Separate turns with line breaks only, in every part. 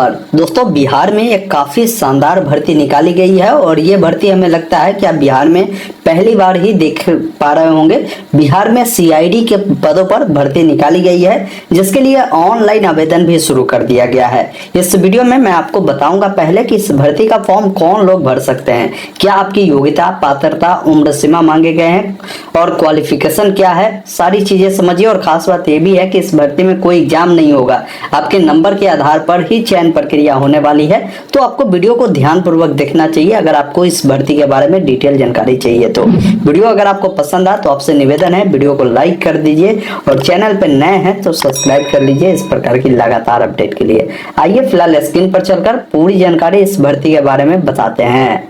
नमस्कार दोस्तों, बिहार में एक काफ़ी शानदार भर्ती निकाली गई है और ये भर्ती हमें लगता है कि आप बिहार में पहली बार ही देख पा रहे होंगे। बिहार में सीआईडी के पदों पर भर्ती निकाली गई है, जिसके लिए ऑनलाइन आवेदन भी शुरू कर दिया गया है। इस वीडियो में मैं आपको बताऊंगा पहले कि इस भर्ती का फॉर्म कौन लोग भर सकते हैं, क्या आपकी योग्यता, पात्रता, उम्र सीमा मांगे गए हैं और क्वालिफिकेशन क्या है, सारी चीजें समझिए। और खास बात यह भी है कि इस भर्ती में कोई एग्जाम नहीं होगा, आपके नंबर के आधार पर ही चयन प्रक्रिया होने वाली है। तो आपको वीडियो को ध्यानपूर्वक देखना चाहिए अगर आपको इस भर्ती के बारे में डिटेल जानकारी चाहिए। तो वीडियो अगर आपको पसंद आए तो आपसे निवेदन है वीडियो को लाइक कर दीजिए और चैनल पर नए हैं तो सब्सक्राइब कर लीजिए इस प्रकार की लगातार अपडेट के लिए। आइए फिलहाल स्क्रीन पर चलकर पूरी जानकारी इस भर्ती के बारे में बताते हैं।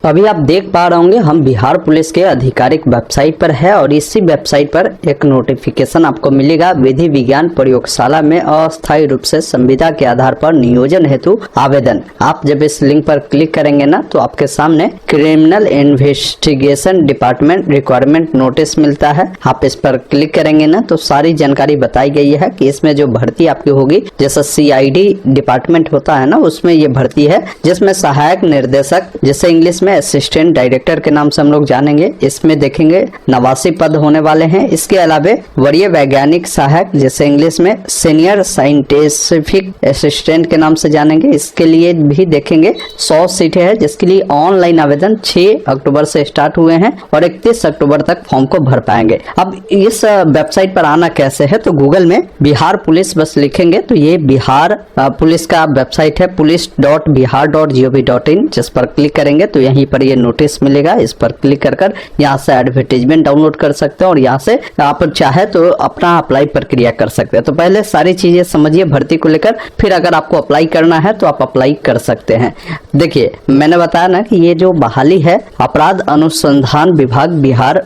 अभी आप देख पा रहे होंगे हम बिहार पुलिस के आधिकारिक वेबसाइट पर है और इसी वेबसाइट पर एक नोटिफिकेशन आपको मिलेगा। विधि विज्ञान प्रयोगशाला में अस्थायी रूप से संविदा के आधार पर नियोजन हेतु आवेदन। आप जब इस लिंक पर क्लिक करेंगे ना तो आपके सामने criminal investigation department requirement notice मिलता है। आप इस पर क्लिक करेंगे ना तो सारी जानकारी बताई गई है कि इसमें जो भर्ती आपकी होगी, जैसा सीआईडी डिपार्टमेंट होता है ना, उसमें ये भर्ती है, जिसमें सहायक निर्देशक, जिसे इंग्लिश में असिस्टेंट डायरेक्टर के नाम से हम लोग जानेंगे, इसमें देखेंगे 89 पद होने वाले हैं। इसके अलावा वरीय वैज्ञानिक सहायक, जिसे इंग्लिश में सीनियर साइंटिफिक असिस्टेंट के नाम से जानेंगे, इसके लिए भी देखेंगे 100 सीटें हैं, जिसके लिए ऑनलाइन आवेदन 6 अक्टूबर से स्टार्ट हुए हैं और 31 अक्टूबर तक फॉर्म को भर पाएंगे। अब इस वेबसाइट पर आना कैसे है, तो गूगल में बिहार पुलिस बस लिखेंगे तो ये बिहार पुलिस का वेबसाइट है, police.bihar.gov.in। जिस पर क्लिक करेंगे तो यहीं पर ये नोटिस मिलेगा। इस पर क्लिक कर यहाँ से एडवर्टाइजमेंट डाउनलोड कर सकते हैं और यहाँ से आप चाहे तो अपना अप्लाई प्रक्रिया कर सकते हैं। तो पहले सारी चीजें समझिए भर्ती को लेकर, फिर अगर आपको अप्लाई करना है तो आप अप्लाई कर सकते हैं। देखिए, मैंने बताया ना कि ये जो बहाली है अपराध अनुसंधान विभाग बिहार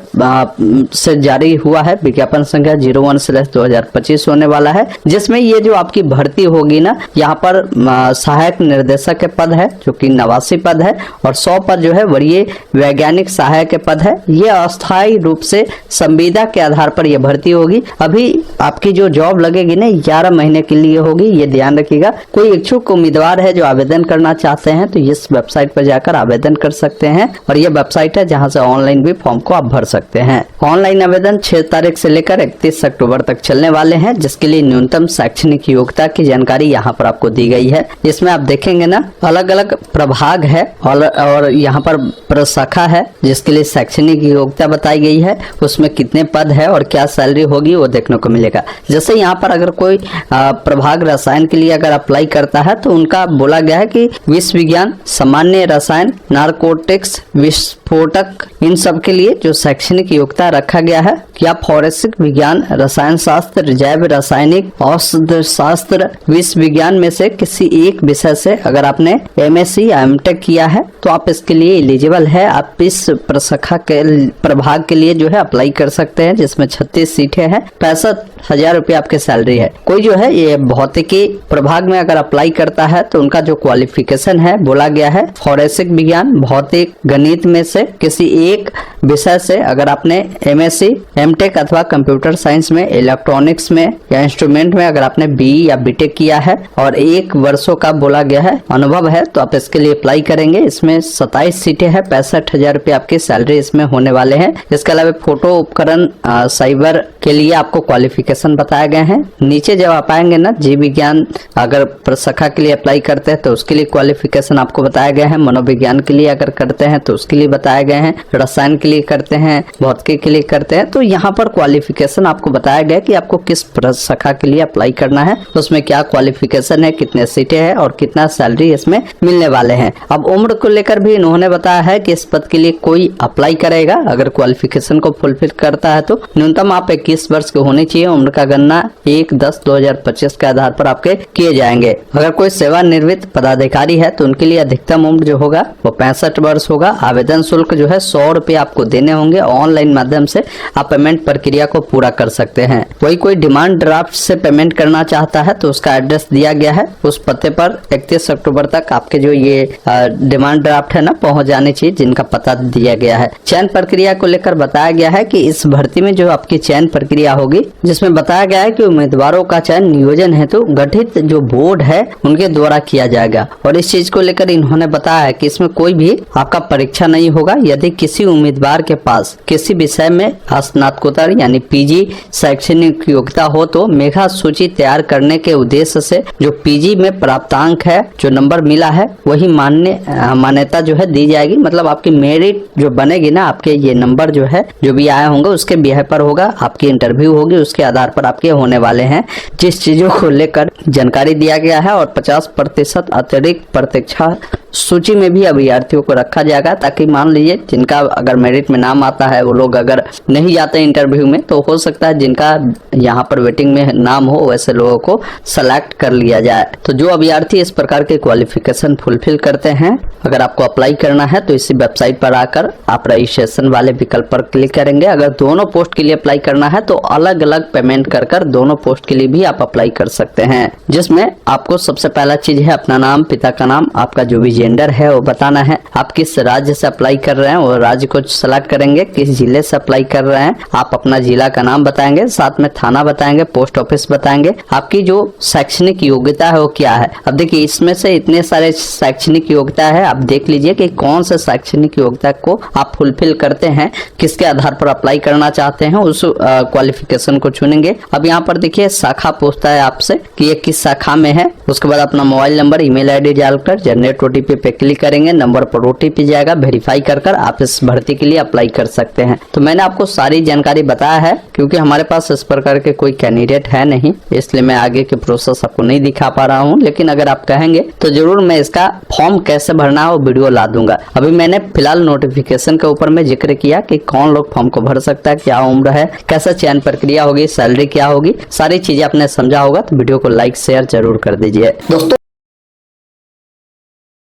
से जारी हुआ है, विज्ञापन संख्या 01/2025 होने वाला है, जिसमें ये जो आपकी भर्ती होगी ना, यहाँ पर सहायक निर्देशक के पद है जो कि 89 पद है और 100 पद जो है वरीय वैज्ञानिक सहायक के पद है। ये अस्थायी रूप से संविदा के आधार पर यह भर्ती होगी। अभी आपकी जो जॉब लगेगी ना 11 महीने के लिए होगी, ये ध्यान रखिएगा। कोई इच्छुक उम्मीदवार है जो आवेदन करना चाहते हैं तो इस वेबसाइट पर जाकर आवेदन कर सकते हैं और यह वेबसाइट है जहां से ऑनलाइन भी फॉर्म को आप भर सकते हैं। ऑनलाइन आवेदन 6 तारीख से लेकर 31 अक्टूबर तक चलने वाले हैं, जिसके लिए न्यूनतम शैक्षणिक योग्यता की जानकारी यहाँ पर आपको दी गई है। इसमें आप देखेंगे ना अलग अलग प्रभाग है और यहाँ पर प्रशाखा है, जिसके लिए शैक्षणिक योग्यता बताई गई है, उसमें कितने पद है और क्या सैलरी होगी वो देखने को मिलेगा। जैसे यहाँ पर अगर कोई प्रभाग रसायन के लिए अगर अप्लाई करता है तो उनका बोला गया है कि विश्व विज्ञान, सामान्य रसायन, नारकोटिक्स, विस्फोटक, इन सब के लिए जो शैक्षणिक योग्यता रखा गया है क्या फॉरेंसिक विज्ञान, रसायन शास्त्र, जैव रासायनिक, औषध शास्त्र, विश्व विज्ञान में से किसी एक विषय से अगर आपने एमएससी या एमटेक किया है तो आप इसके लिए एलिजिबल है। आप इस प्रशाखा के प्रभाग के लिए जो है अप्लाई कर सकते हैं, जिसमें 36 सीटें हैं, 65,000 रुपये आपकी सैलरी है। कोई जो है ये भौतिकी प्रभाग में अगर अप्लाई करता है तो उनका जो क्वालिफिकेशन है बोला गया है फॉरेंसिक विज्ञान, भौतिक, गणित में से किसी एक विषय से अगर आपने एमएससी, एमटेक अथवा कंप्यूटर साइंस में, इलेक्ट्रॉनिक्स में या इंस्ट्रूमेंट में अगर आपने बीई या बीटेक किया है और 1 वर्षों का बोला गया है अनुभव है तो आप इसके लिए अप्लाई करेंगे। इसमें 27 सीटें हैं, 65,000 रुपये आपकी सैलरी इसमें होने वाले हैं। इसके अलावा फोटो उपकरण साइबर के लिए आपको क्वालिफिकेशन बताए गए हैं। नीचे जब आप आएंगे ना जीव विज्ञान अगर प्रशाखा के लिए अप्लाई करते हैं तो उसके लिए क्वालिफिकेशन आपको बताया गया है। मनोविज्ञान के लिए अगर करते हैं तो उसके लिए बताए गए हैं। रसायन के लिए करते हैं, भौतिकी के लिए करते हैं तो यहाँ पर क्वालिफिकेशन आपको बताया गया कि आपको किस प्रशाखा के लिए अप्लाई करना है, उसमें क्या क्वालिफिकेशन है, कितने सीटें हैं और कितना सैलरी इसमें मिलने वाले हैं। अब उम्र को लेकर भी इन्होंने बताया है कि इस पद के लिए कोई अप्लाई करेगा अगर क्वालिफिकेशन को फुलफिल करता है तो न्यूनतम आप 21 वर्ष के होने चाहिए। उम्र का गणना 1/10/2025 के आधार पर आपके किए जाएंगे। अगर कोई सेवानिवृत्त पदाधिकारी है तो उनके लिए अधिकतम उम्र जो होगा वो 65 वर्ष होगा। आवेदन शुल्क जो है 100 रुपये आपको देने होंगे। ऑनलाइन माध्यम से आप पेमेंट प्रक्रिया को पूरा कर सकते हैं। कोई डिमांड ड्राफ्ट से पेमेंट करना चाहता है तो उसका एड्रेस दिया गया है, उस पते पर 31 अक्टूबर तक आपके जो ये डिमांड ड्राफ्ट है ना पहुंच जानी चाहिए जिनका पता दिया गया है। चयन प्रक्रिया को लेकर बताया गया है कि इस भर्ती में जो आपकी चयन प्रक्रिया होगी, जिसमें बताया गया है कि उम्मीदवारों का चयन नियोजन हेतु गठित जो बोर्ड है उनके द्वारा किया जाएगा। और इस चीज को लेकर इन्होंने बताया है कि इसमें कोई भी आपका परीक्षा नहीं होगा। यदि किसी उम्मीदवार के पास किसी विषय में स्नातकोत्तर यानी पीजी शैक्षणिक योग्यता हो तो मेधा सूची तैयार करने के उद्देश्य से जो पीजी में प्राप्तांक है, जो नंबर मिला है, वही मान्यता जो है दी जाएगी। मतलब आपकी मेरिट जो बनेगी ना, आपके ये नंबर जो है जो भी आए होंगे उसके बिहार पर होगा, आपकी इंटरव्यू होगी, उसके आधार पर आपके होने वाले हैं। जिस चीजों को लेकर जानकारी दिया गया है और 50% अतिरिक्त प्रतीक्षा सूची में भी अभ्यर्थियों को रखा जाएगा, ताकि मान लीजिए जिनका अगर मेरिट में नाम आता है वो लोग अगर नहीं जाते इंटरव्यू में तो हो सकता है जिनका यहाँ पर वेटिंग में नाम हो वैसे लोगों को सेलेक्ट कर लिया जाए। तो जो अभ्यर्थी इस प्रकार के क्वालिफिकेशन फुलफिल करते हैं, अगर आपको अप्लाई करना है तो इसी वेबसाइट पर आकर आप रजिस्ट्रेशन वाले विकल्प पर क्लिक करेंगे। अगर दोनों पोस्ट के लिए अप्लाई करना है तो अलग अलग पेमेंट कर दोनों पोस्ट के लिए भी आप अप्लाई कर सकते हैं, जिसमें आपको सबसे पहला चीज है अपना नाम, पिता का नाम, आपका जो भी जेंडर है वो बताना है, आप किस राज्य से अप्लाई कर रहे हैं वो राज्य को सेलेक्ट करेंगे, किस जिले से अप्लाई कर रहे हैं आप अपना जिला का नाम बताएंगे, साथ में थाना बताएंगे, पोस्ट ऑफिस बताएंगे, आपकी जो शैक्षणिक योग्यता है वो क्या है। अब देखिए इसमें से इतने सारे शैक्षणिक योग्यता है, आप देख लीजिए कि कौन से शैक्षणिक योग्यता को आप फुलफिल करते हैं, किसके आधार पर अप्लाई करना चाहते हैं, उस क्वालिफिकेशन को चुनेंगे। अब यहाँ पर देखिए शाखा पूछता है आपसे कि ये किस शाखा में है, उसके बाद अपना मोबाइल नंबर, ईमेल आईडी डालकर जनरेट ओटीपी पे क्लिक करेंगे, नंबर पर ओटीपी जाएगा, वेरीफाई कर आप इस भर्ती के लिए अप्लाई कर सकते हैं। तो मैंने आपको सारी जानकारी बताया है, क्योंकि हमारे पास इस प्रकार के कोई कैंडिडेट है नहीं, इसलिए मैं आगे के प्रोसेस आपको नहीं दिखा पा रहा हूँ। लेकिन अगर आप कहेंगे तो जरूर मैं इसका फॉर्म कैसे भरना है वो वीडियो ला दूंगा। अभी मैंने फिलहाल नोटिफिकेशन के ऊपर में जिक्र किया कि कौन लोग फॉर्म को भर सकता है, क्या उम्र है, कैसा चयन प्रक्रिया होगी, सैलरी क्या होगी, सारी चीजें आपने समझा होगा। तो वीडियो को लाइक शेयर जरूर कर दीजिए दोस्तों।